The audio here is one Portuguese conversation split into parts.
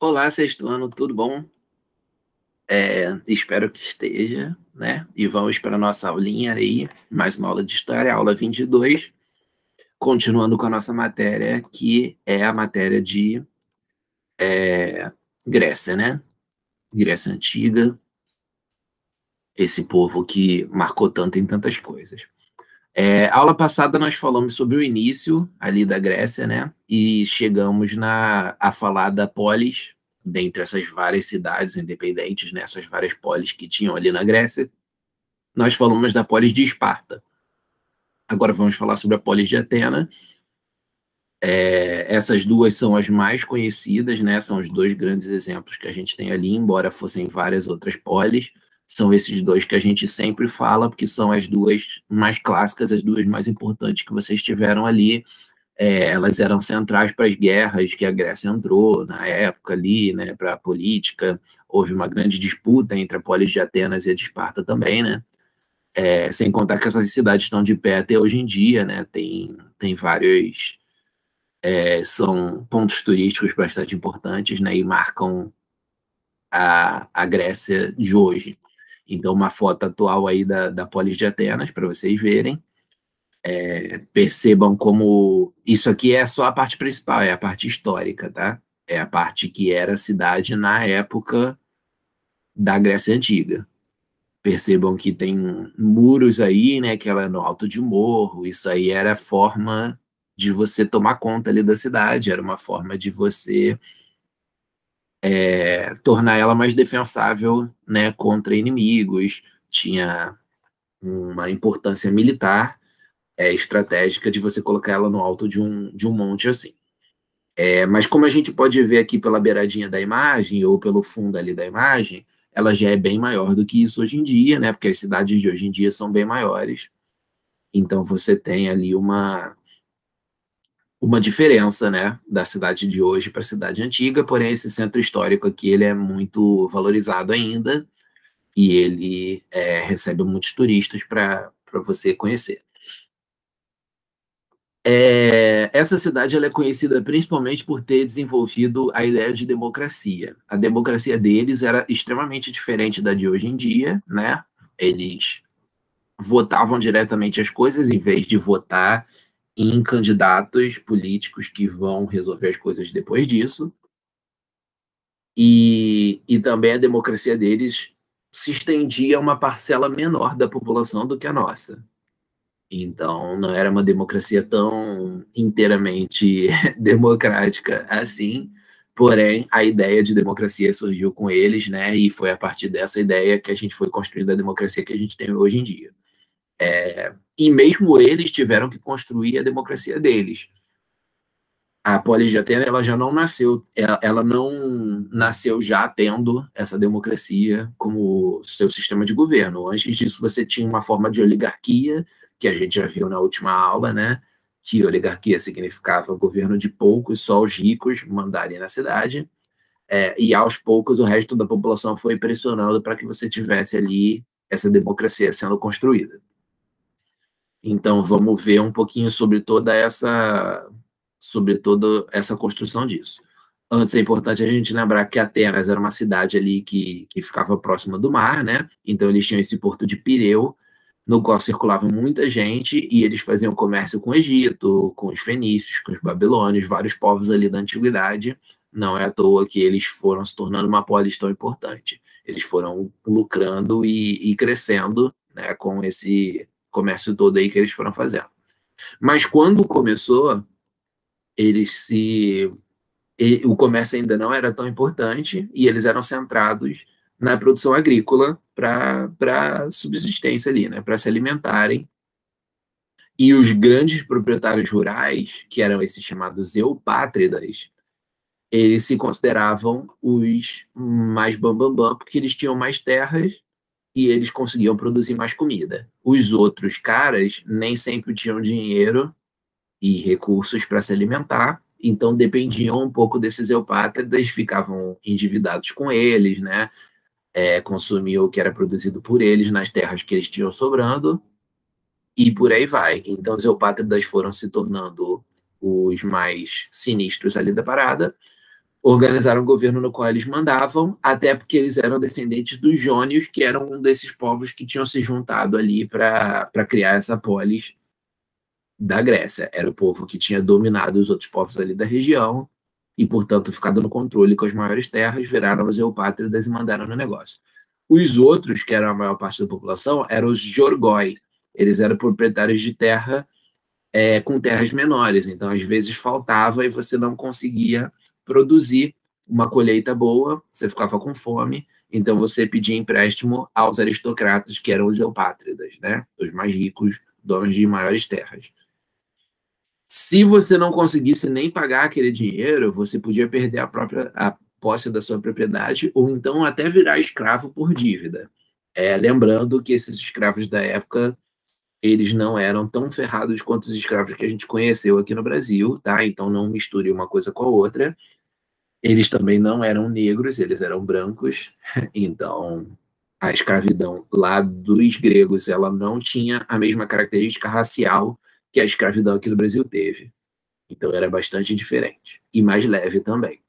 Olá, sexto ano, tudo bom? Espero que esteja, né? E vamos para a nossa aulinha aí, mais uma aula de história, aula 22, continuando com a nossa matéria, que é a matéria de Grécia, né? Grécia Antiga, esse povo que marcou tanto em tantas coisas. Aula passada nós falamos sobre o início ali da Grécia, né? E chegamos a falar da polis, dentre essas várias cidades independentes, né? Essas várias polis que tinham ali na Grécia. Nós falamos da polis de Esparta. Agora vamos falar sobre a polis de Atena. Essas duas são as mais conhecidas, né? São os dois grandes exemplos que a gente tem ali, embora fossem várias outras polis. São esses dois que a gente sempre fala, porque são as duas mais clássicas, as duas mais importantes que vocês tiveram ali. Elas eram centrais para as guerras que a Grécia entrou na época ali, né? Para a política. Houve uma grande disputa entre a polis de Atenas e a de Esparta também, né? Sem contar que essas cidades estão de pé até hoje em dia, né? Tem vários, são pontos turísticos bastante importantes, né? E marcam a Grécia de hoje. Então, uma foto atual aí da Polis de Atenas, para vocês verem. Percebam como isso aqui é só a parte principal, é a parte histórica, tá? É a parte que era a cidade na época da Grécia Antiga. Percebam que tem muros aí, né, que ela é no alto de um morro. Isso aí era a forma de você tomar conta ali da cidade, era uma forma de você tornar ela mais defensável, né, contra inimigos. Tinha uma importância militar, estratégica de você colocar ela no alto de um monte assim. Mas como a gente pode ver aqui pela beiradinha da imagem ou pelo fundo ali da imagem, ela já é bem maior do que isso hoje em dia, né? Porque as cidades de hoje em dia são bem maiores. Então você tem ali uma diferença, né, da cidade de hoje para a cidade antiga, porém esse centro histórico aqui ele é muito valorizado ainda e ele recebe muitos turistas para você conhecer. Essa cidade ela é conhecida principalmente por ter desenvolvido a ideia de democracia. A democracia deles era extremamente diferente da de hoje em dia, né? Eles votavam diretamente as coisas em vez de votar em candidatos políticos que vão resolver as coisas depois disso. E também a democracia deles se estendia a uma parcela menor da população do que a nossa. Então, não era uma democracia tão inteiramente democrática assim, porém, a ideia de democracia surgiu com eles, né? E foi a partir dessa ideia que a gente foi construindo a democracia que a gente tem hoje em dia. E mesmo eles tiveram que construir a democracia deles. A Polis de Atena, ela já não nasceu, ela não nasceu já tendo essa democracia como seu sistema de governo. Antes disso, você tinha uma forma de oligarquia, que a gente já viu na última aula, né? Que oligarquia significava governo de poucos, só os ricos mandarem na cidade, e aos poucos o resto da população foi pressionando para que você tivesse ali essa democracia sendo construída. Então, vamos ver um pouquinho sobre toda essa construção disso. Antes, é importante a gente lembrar que Atenas era uma cidade ali que ficava próxima do mar, né? Então, eles tinham esse porto de Pireu, no qual circulava muita gente, e eles faziam comércio com o Egito, com os fenícios, com os babilônios, vários povos ali da antiguidade. Não é à toa que eles foram se tornando uma polis tão importante. Eles foram lucrando e crescendo, né, com esse comércio todo aí que eles foram fazendo. Mas quando começou, eles se o comércio ainda não era tão importante e eles eram centrados na produção agrícola para subsistência ali, né, para se alimentarem. E os grandes proprietários rurais, que eram esses chamados eupátridas, eles se consideravam os mais bambambam, porque eles tinham mais terras e eles conseguiam produzir mais comida. Os outros caras nem sempre tinham dinheiro e recursos para se alimentar, então dependiam um pouco desses eupátridas, ficavam endividados com eles, né? Consumiam o que era produzido por eles nas terras que eles tinham sobrando, e por aí vai. Então os eupátridas foram se tornando os mais sinistros ali da parada, organizaram um governo no qual eles mandavam, até porque eles eram descendentes dos jônios, que eram um desses povos que tinham se juntado ali para criar essa polis da Grécia. Era o povo que tinha dominado os outros povos ali da região e, portanto, ficado no controle com as maiores terras, viraram os eupátridas e mandaram no negócio. Os outros, que eram a maior parte da população, eram os Jorgoi. Eles eram proprietários de terra com terras menores, então às vezes faltava e você não conseguia produzir uma colheita boa, você ficava com fome, então você pedia empréstimo aos aristocratas, que eram os eupátridas, né? Os mais ricos, donos de maiores terras. Se você não conseguisse nem pagar aquele dinheiro, você podia perder a posse da sua propriedade ou então até virar escravo por dívida. Lembrando que esses escravos da época eles não eram tão ferrados quanto os escravos que a gente conheceu aqui no Brasil, tá? Então não misture uma coisa com a outra. Eles também não eram negros, eles eram brancos. Então a escravidão lá dos gregos, ela não tinha a mesma característica racial que a escravidão aqui no Brasil teve. Então era bastante diferente e mais leve também.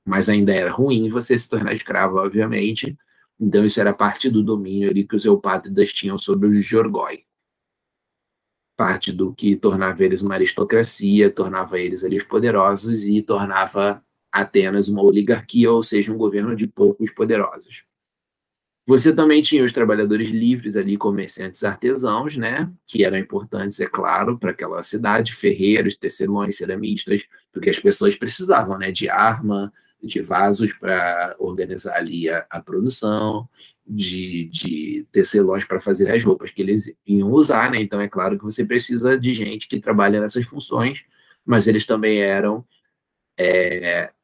Mas ainda era ruim você se tornar escravo, obviamente. Então isso era parte do domínio ali que os eupátridas tinham sobre os Jorgoi. Parte do que tornava eles uma aristocracia, tornava eles ali os poderosos e tornava Atenas uma oligarquia, ou seja, um governo de poucos poderosos. Você também tinha os trabalhadores livres ali, comerciantes artesãos, né, que eram importantes, é claro, para aquela cidade, ferreiros, tecelões, ceramistas, porque as pessoas precisavam, né, de arma, de vasos para organizar ali a produção, de tecelões para fazer as roupas que eles iam usar, né? Então é claro que você precisa de gente que trabalha nessas funções, mas eles também eram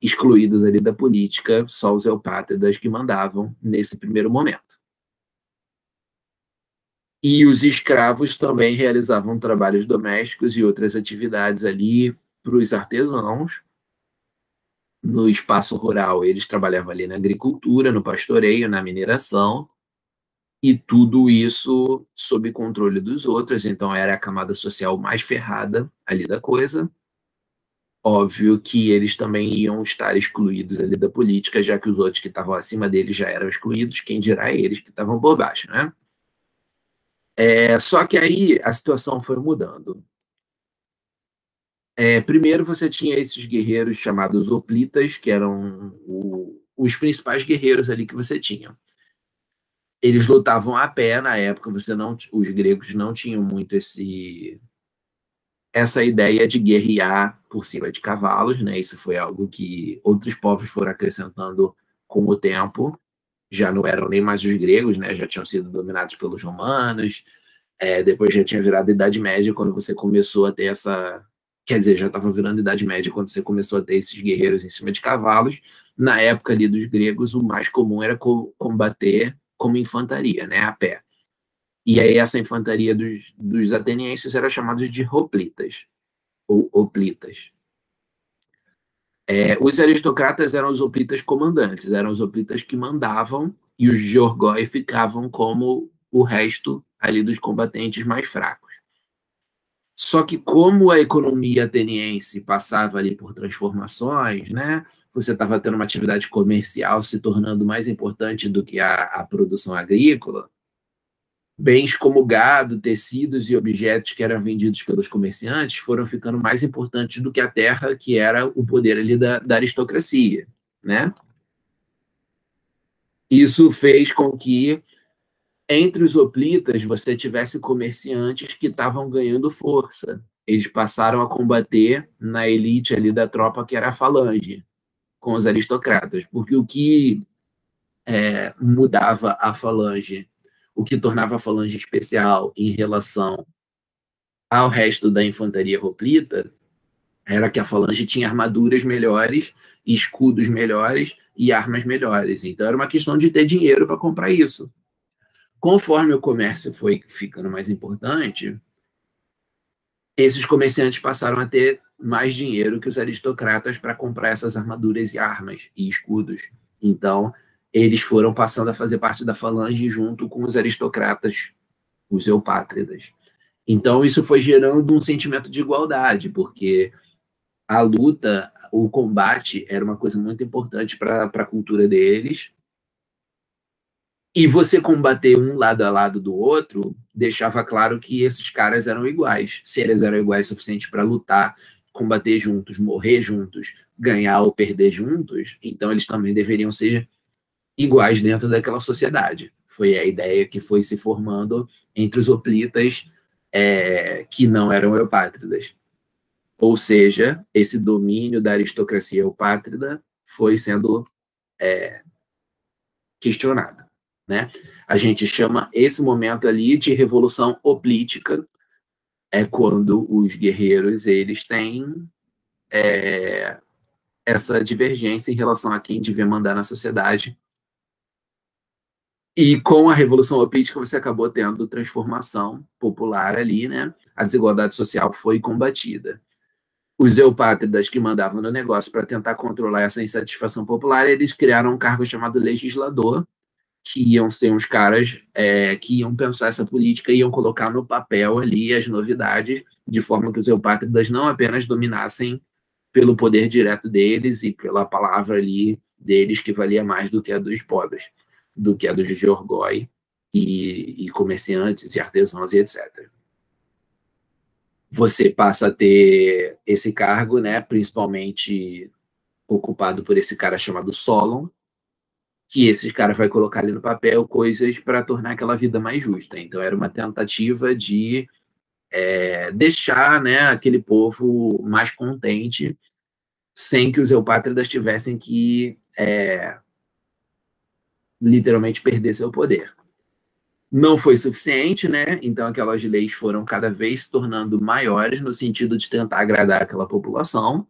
excluídos ali da política, só os eupátridas que mandavam nesse primeiro momento. E os escravos também realizavam trabalhos domésticos e outras atividades ali para os artesãos. No espaço rural, eles trabalhavam ali na agricultura, no pastoreio, na mineração, e tudo isso sob controle dos outros, então era a camada social mais ferrada ali da coisa. Óbvio que eles também iam estar excluídos ali da política, já que os outros que estavam acima deles já eram excluídos, quem dirá eles que estavam por baixo, né? Só que aí a situação foi mudando. Primeiro você tinha esses guerreiros chamados hoplitas, que eram os principais guerreiros ali que você tinha. Eles lutavam a pé na época, os gregos não tinham muito essa ideia de guerrear por cima de cavalos, né? Isso foi algo que outros povos foram acrescentando com o tempo. Já não eram nem mais os gregos, né? Já tinham sido dominados pelos romanos. Depois já tinha virado Idade Média quando você começou a ter essa... Quer dizer, já estava virando Idade Média quando você começou a ter esses guerreiros em cima de cavalos. Na época ali dos gregos, o mais comum era combater como infantaria, né? A pé. E aí essa infantaria dos atenienses era chamada de hoplitas, ou hoplitas. Os aristocratas eram os hoplitas comandantes, eram os hoplitas que mandavam, e os georgoi ficavam como o resto ali dos combatentes mais fracos. Só que como a economia ateniense passava ali por transformações, né? Você estava tendo uma atividade comercial se tornando mais importante do que a produção agrícola, bens como gado, tecidos e objetos que eram vendidos pelos comerciantes foram ficando mais importantes do que a terra, que era o poder ali da aristocracia, né? Isso fez com que, entre os hoplitas, você tivesse comerciantes que estavam ganhando força. Eles passaram a combater na elite ali da tropa, que era a falange, com os aristocratas, porque o que mudava a falange, o que tornava a falange especial em relação ao resto da infantaria hoplita, era que a falange tinha armaduras melhores, escudos melhores e armas melhores. Então era uma questão de ter dinheiro para comprar isso. Conforme o comércio foi ficando mais importante, esses comerciantes passaram a ter mais dinheiro que os aristocratas para comprar essas armaduras e armas e escudos. Então, eles foram passando a fazer parte da falange junto com os aristocratas, os eupátridas. Então, isso foi gerando um sentimento de igualdade, porque a luta, o combate era uma coisa muito importante para a cultura deles. E você combater um lado a lado do outro deixava claro que esses caras eram iguais. Se eles eram iguais o suficiente para lutar, combater juntos, morrer juntos, ganhar ou perder juntos, então eles também deveriam ser iguais dentro daquela sociedade. Foi a ideia que foi se formando entre os hoplitas que não eram eupátridas. Ou seja, esse domínio da aristocracia eupátrida foi sendo questionado, né? A gente chama esse momento ali de revolução hoplítica, é quando os guerreiros eles têm essa divergência em relação a quem devia mandar na sociedade. E com a Revolução Hoplítica você acabou tendo transformação popular ali, né? A desigualdade social foi combatida. Os eupátridas que mandavam no negócio para tentar controlar essa insatisfação popular, eles criaram um cargo chamado legislador, que iam ser uns caras que iam pensar essa política e iam colocar no papel ali as novidades, de forma que os eupátridas não apenas dominassem pelo poder direto deles e pela palavra ali deles, que valia mais do que a dos pobres, do que a dos georgoi e comerciantes e artesãos e etc. Você passa a ter esse cargo, né, principalmente ocupado por esse cara chamado Solon, que esse cara vai colocar ali no papel coisas para tornar aquela vida mais justa. Então era uma tentativa de deixar, né, aquele povo mais contente, sem que os eupátridas tivessem que literalmente perder seu poder. Não foi suficiente, né? Então aquelas leis foram cada vez se tornando maiores no sentido de tentar agradar aquela população.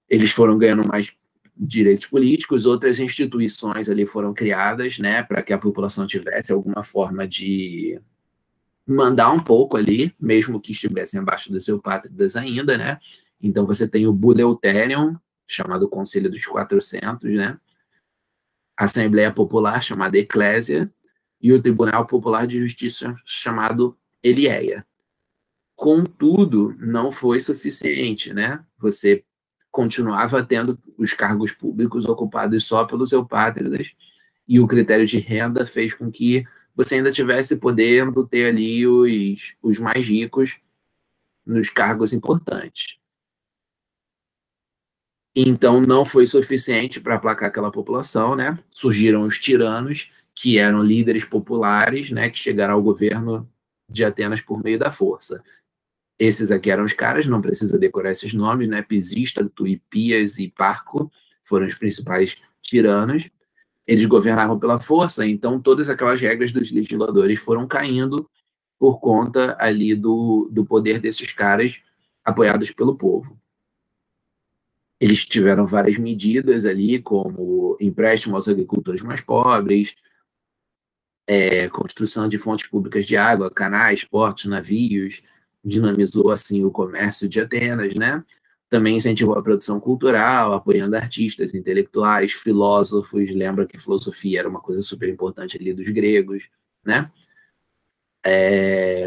Eles foram ganhando mais direitos políticos, outras instituições ali foram criadas, né, para que a população tivesse alguma forma de mandar um pouco ali, mesmo que estivessem abaixo dos eupátridas ainda, né? Então você tem o Buleuterion, chamado Conselho dos 400, né? A Assembleia Popular, chamada Eclésia, e o Tribunal Popular de Justiça, chamado Elieia. Contudo, não foi suficiente, né? Você continuava tendo os cargos públicos ocupados só pelos eupátridas, e o critério de renda fez com que você ainda tivesse podendo ter ali os mais ricos nos cargos importantes. Então, não foi suficiente para aplacar aquela população, né? Surgiram os tiranos, que eram líderes populares, né? Que chegaram ao governo de Atenas por meio da força. Esses aqui eram os caras, não precisa decorar esses nomes, né? Pisista, Tuipias e Parco foram os principais tiranos. Eles governavam pela força, então todas aquelas regras dos legisladores foram caindo por conta ali do poder desses caras apoiados pelo povo. Eles tiveram várias medidas ali, como empréstimo aos agricultores mais pobres, construção de fontes públicas de água, canais, portos, navios, dinamizou assim o comércio de Atenas, né? Também incentivou a produção cultural, apoiando artistas, intelectuais, filósofos. Lembra que filosofia era uma coisa super importante ali dos gregos, né?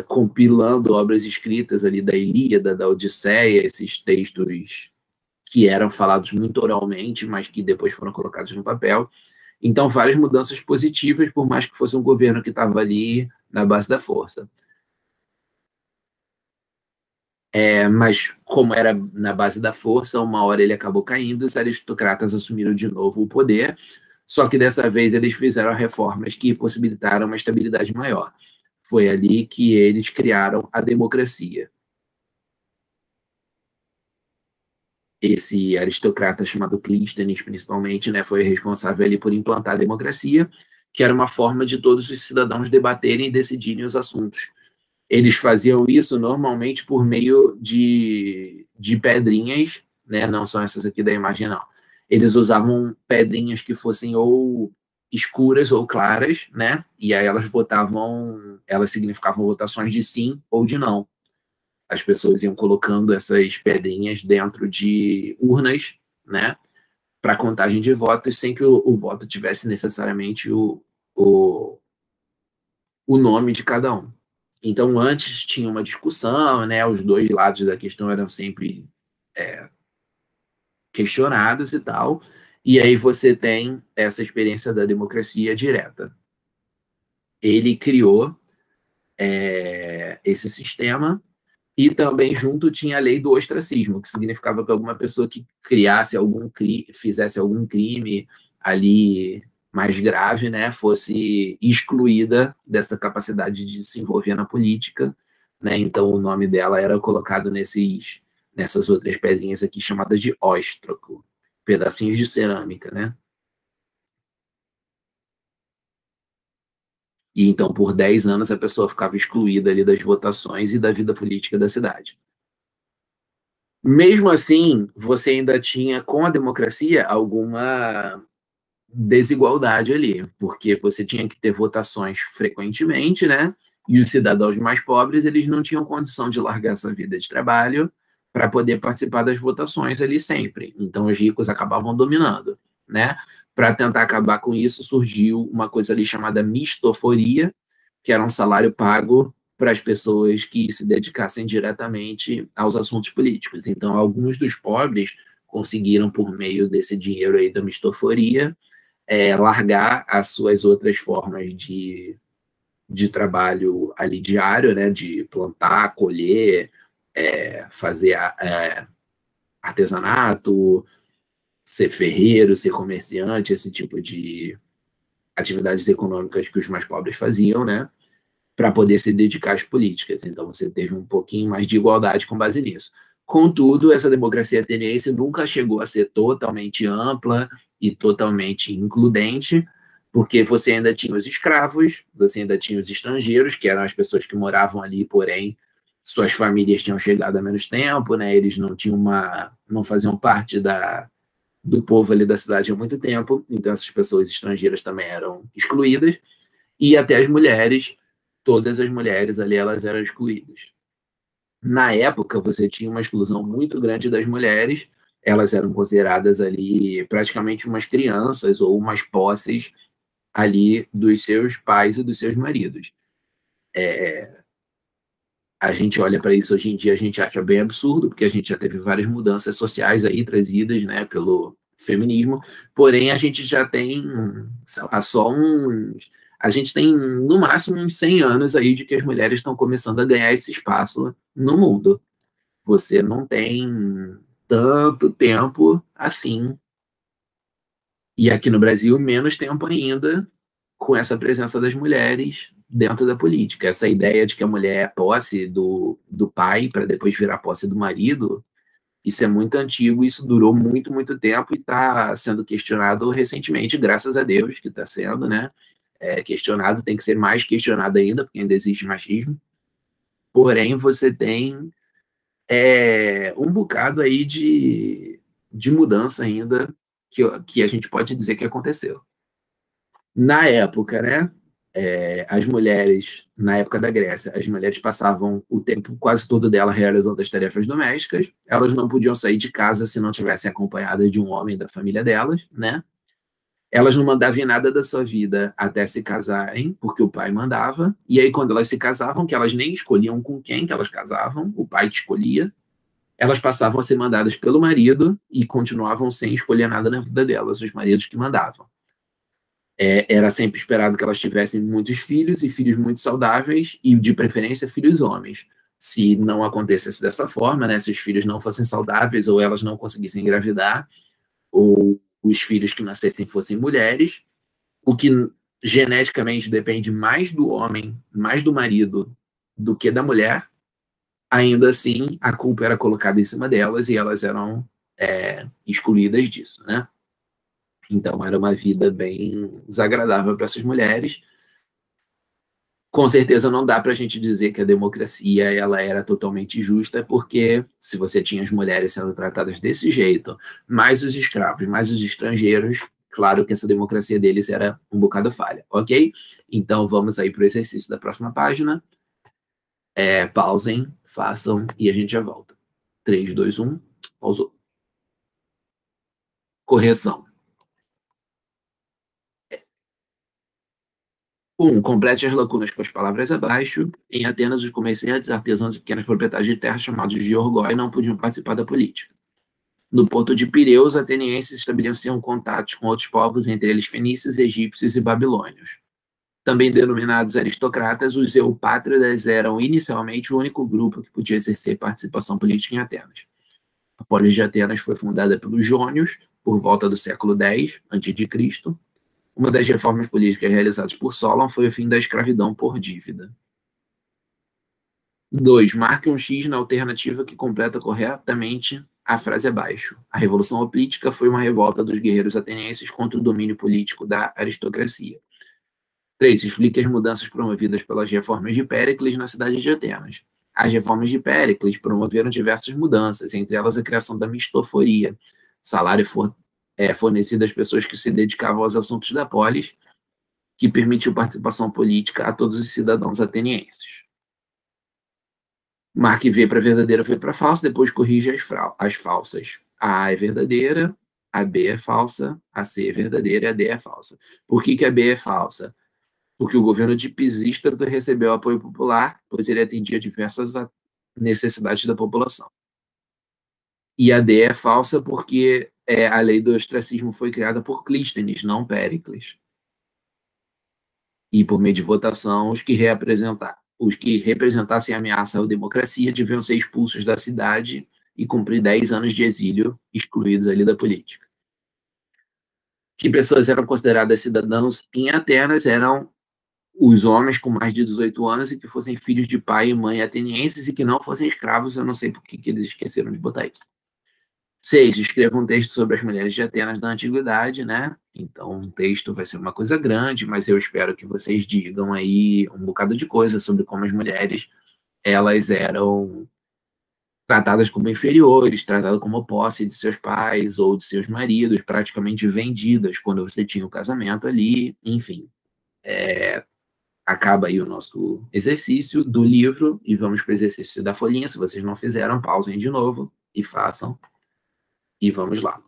Compilando obras escritas ali da Ilíada, da Odisseia, esses textos que eram falados muito oralmente, mas que depois foram colocados no papel. Então, várias mudanças positivas, por mais que fosse um governo que estava ali na base da força. Mas, como era na base da força, uma hora ele acabou caindo, os aristocratas assumiram de novo o poder, só que dessa vez eles fizeram reformas que possibilitaram uma estabilidade maior. Foi ali que eles criaram a democracia. Esse aristocrata chamado Clístenes, principalmente, né, foi responsável ali por implantar a democracia, que era uma forma de todos os cidadãos debaterem e decidirem os assuntos. Eles faziam isso normalmente por meio de pedrinhas, né, não são essas aqui da imagem, não. Eles usavam pedrinhas que fossem ou escuras ou claras, né, e aí elas significavam votações de sim ou de não. As pessoas iam colocando essas pedrinhas dentro de urnas, né, para contagem de votos, sem que o voto tivesse necessariamente o, o nome de cada um. Então, antes tinha uma discussão, né, os dois lados da questão eram sempre questionados e tal, e aí você tem essa experiência da democracia direta. Ele criou esse sistema, e também junto tinha a lei do ostracismo, que significava que alguma pessoa que criasse fizesse algum crime ali mais grave, né, fosse excluída dessa capacidade de se envolver na política, né? Então o nome dela era colocado nessas outras pedrinhas aqui chamadas de óstraco, pedacinhos de cerâmica, né? E então por 10 anos a pessoa ficava excluída ali das votações e da vida política da cidade. Mesmo assim, você ainda tinha, com a democracia, alguma desigualdade ali, porque você tinha que ter votações frequentemente, né? E os cidadãos mais pobres, eles não tinham condição de largar sua vida de trabalho para poder participar das votações ali sempre. Então, os ricos acabavam dominando, né? Para tentar acabar com isso, surgiu uma coisa ali chamada mistoforia, que era um salário pago para as pessoas que se dedicassem diretamente aos assuntos políticos. Então, alguns dos pobres conseguiram, por meio desse dinheiro aí da mistoforia, largar as suas outras formas de trabalho ali diário, né, de plantar, colher, fazer artesanato, ser ferreiro, ser comerciante, esse tipo de atividades econômicas que os mais pobres faziam, né, para poder se dedicar às políticas. Então, você teve um pouquinho mais de igualdade com base nisso. Contudo, essa democracia ateniense nunca chegou a ser totalmente ampla e totalmente includente, porque você ainda tinha os escravos, você ainda tinha os estrangeiros, que eram as pessoas que moravam ali, porém suas famílias tinham chegado há menos tempo, né? Eles não faziam parte do povo ali da cidade há muito tempo, então essas pessoas estrangeiras também eram excluídas, e até as mulheres, todas as mulheres ali, elas eram excluídas. Na época, você tinha uma exclusão muito grande das mulheres, elas eram consideradas ali praticamente umas crianças ou umas posses ali dos seus pais e dos seus maridos. A gente olha para isso hoje em dia, a gente acha bem absurdo, porque a gente já teve várias mudanças sociais aí trazidas, né, pelo feminismo, porém a gente já tem, sei lá, a gente tem no máximo uns 100 anos aí de que as mulheres estão começando a ganhar esse espaço no mundo. Você não tem tanto tempo assim, e aqui no Brasil menos tempo ainda, com essa presença das mulheres dentro da política. Essa ideia de que a mulher é posse do pai para depois virar posse do marido, isso é muito antigo, isso durou muito, muito tempo e está sendo questionado recentemente, graças a Deus que está sendo, né? Questionado, tem que ser mais questionado ainda, porque ainda existe machismo. Porém, você tem um bocado aí de mudança ainda que a gente pode dizer que aconteceu. Na época, né? As mulheres, na época da Grécia, as mulheres passavam o tempo quase todo dela realizando as tarefas domésticas. Elas não podiam sair de casa se não tivessem acompanhadas de um homem da família delas, né? Elas não mandavam em nada da sua vida até se casarem, porque o pai mandava. E aí, quando elas se casavam, que elas nem escolhiam com quem que elas casavam, o pai que escolhia, elas passavam a ser mandadas pelo marido e continuavam sem escolher nada na vida delas, os maridos que mandavam. Era sempre esperado que elas tivessem muitos filhos e filhos muito saudáveis e, de preferência, filhos homens. Se não acontecesse dessa forma, né, se os filhos não fossem saudáveis ou elas não conseguissem engravidar, ou os filhos que nascessem fossem mulheres, o que geneticamente depende mais do homem, mais do marido, do que da mulher, ainda assim a culpa era colocada em cima delas e elas eram excluídas disso, né? Então era uma vida bem desagradável para essas mulheres. Com certeza não dá para a gente dizer que a democracia ela era totalmente justa, porque se você tinha as mulheres sendo tratadas desse jeito, mais os escravos, mais os estrangeiros, claro que essa democracia deles era um bocado falha, ok? Então vamos aí para o exercício da próxima página. Pausem, façam e a gente já volta. 3, 2, 1, pausou. Correção. 1. Complete as lacunas com as palavras abaixo. Em Atenas, os comerciantes, artesãos e pequenas propriedades de terra chamados de orgói não podiam participar da política. No porto de Pireu, os atenienses estabeleciam contatos com outros povos, entre eles fenícios, egípcios e babilônios. Também denominados aristocratas, os eupátridas eram inicialmente o único grupo que podia exercer participação política em Atenas. A polis de Atenas foi fundada pelos Jônios por volta do século X a.C. Uma das reformas políticas realizadas por Solon foi o fim da escravidão por dívida. 2. Marque um X na alternativa que completa corretamente a frase abaixo. A Revolução Hoplítica foi uma revolta dos guerreiros atenienses contra o domínio político da aristocracia. 3. Explique as mudanças promovidas pelas reformas de Péricles na cidade de Atenas. As reformas de Péricles promoveram diversas mudanças, entre elas a criação da mistoforia, salário fornecido às pessoas que se dedicavam aos assuntos da polis, que permitiu participação política a todos os cidadãos atenienses. Marque V para verdadeira, V para falsa, depois corrige as falsas. A A é verdadeira, a B é falsa, a C é verdadeira e a D é falsa. Por que a B é falsa? Porque o governo de Pisístrato recebeu apoio popular, pois ele atendia diversas necessidades da população. E a D é falsa porque a lei do ostracismo foi criada por Clístenes, não Péricles. E por meio de votação, os que representassem ameaça à democracia deviam ser expulsos da cidade e cumprir 10 anos de exílio, excluídos ali da política. Que pessoas eram consideradas cidadãos em Atenas eram os homens com mais de 18 anos e que fossem filhos de pai e mãe atenienses e que não fossem escravos. Eu não sei por que eles esqueceram de botar isso. 6. Escreva um texto sobre as mulheres de Atenas da antiguidade, né? Então, um texto vai ser uma coisa grande, mas eu espero que vocês digam aí um bocado de coisa sobre como as mulheres, elas eram tratadas como inferiores, tratadas como posse de seus pais ou de seus maridos, praticamente vendidas quando você tinha o casamento ali, enfim. Acaba aí o nosso exercício do livro e vamos para o exercício da folhinha. Se vocês não fizeram, pausem de novo e façam. E vamos lá.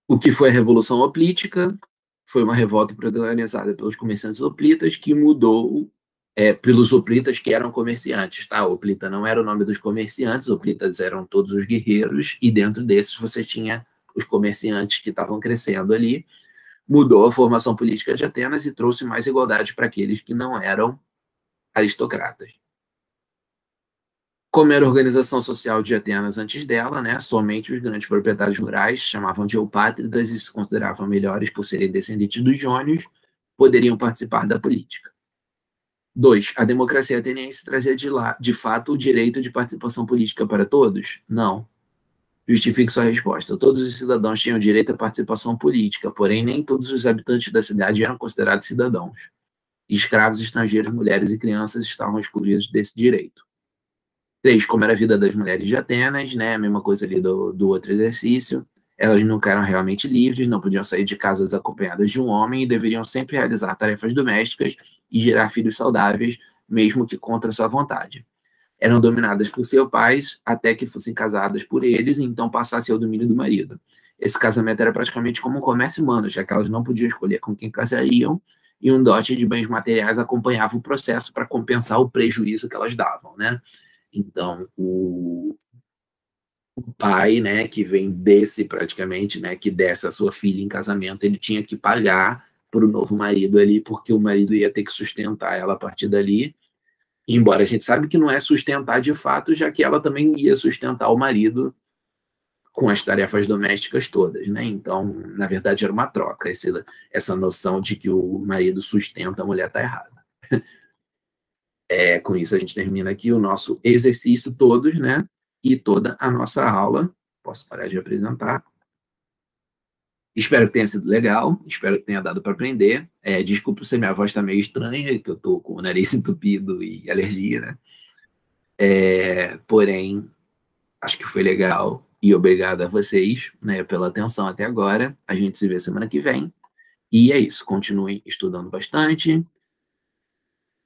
O que foi a Revolução Hoplítica? Foi uma revolta protagonizada pelos comerciantes hoplitas que mudou pelos hoplitas que eram comerciantes, tá? Hoplita não era o nome dos comerciantes, hoplitas eram todos os guerreiros e dentro desses você tinha os comerciantes que estavam crescendo ali. Mudou a formação política de Atenas e trouxe mais igualdade para aqueles que não eram aristocratas. Como era a organização social de Atenas antes dela, né, somente os grandes proprietários rurais, chamavam de eupátridas e se consideravam melhores por serem descendentes dos jônios, poderiam participar da política. 2. A democracia ateniense trazia de fato o direito de participação política para todos? Não. Justifique sua resposta. Todos os cidadãos tinham direito à participação política, porém nem todos os habitantes da cidade eram considerados cidadãos. Escravos, estrangeiros, mulheres e crianças estavam excluídos desse direito. 3. Como era a vida das mulheres de Atenas, né? A mesma coisa ali do outro exercício. Elas nunca eram realmente livres, não podiam sair de casa acompanhadas de um homem e deveriam sempre realizar tarefas domésticas e gerar filhos saudáveis, mesmo que contra sua vontade. Eram dominadas por seus pais até que fossem casadas por eles e então passassem ao domínio do marido. Esse casamento era praticamente como um comércio humano, já que elas não podiam escolher com quem casariam e um dote de bens materiais acompanhava o processo para compensar o prejuízo que elas davam, né? Então, o pai, né, que vem desse praticamente, né, que desse a sua filha em casamento, ele tinha que pagar para o novo marido ali, porque o marido ia ter que sustentar ela a partir dali, embora a gente sabe que não é sustentar de fato, já que ela também ia sustentar o marido com as tarefas domésticas todas, né? Então, na verdade, era uma troca. Essa noção de que o marido sustenta a mulher está errada. Com isso, a gente termina aqui o nosso exercício todos, né? E toda a nossa aula. Posso parar de apresentar. Espero que tenha sido legal, espero que tenha dado para aprender. Desculpa se minha voz está meio estranha, que eu estou com o nariz entupido e alergia, né? Porém, acho que foi legal e obrigado a vocês, né, pela atenção até agora. A gente se vê semana que vem. E é isso, continuem estudando bastante,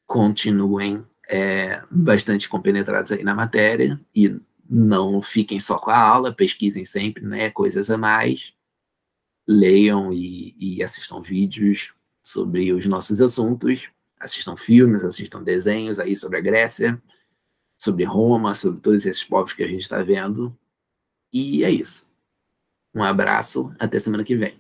continuem bastante compenetrados aí na matéria e não fiquem só com a aula, pesquisem sempre, né, coisas a mais, leiam e assistam vídeos sobre os nossos assuntos, assistam filmes, assistam desenhos aí sobre a Grécia, sobre Roma, sobre todos esses povos que a gente está vendo. E é isso. Um abraço, até semana que vem.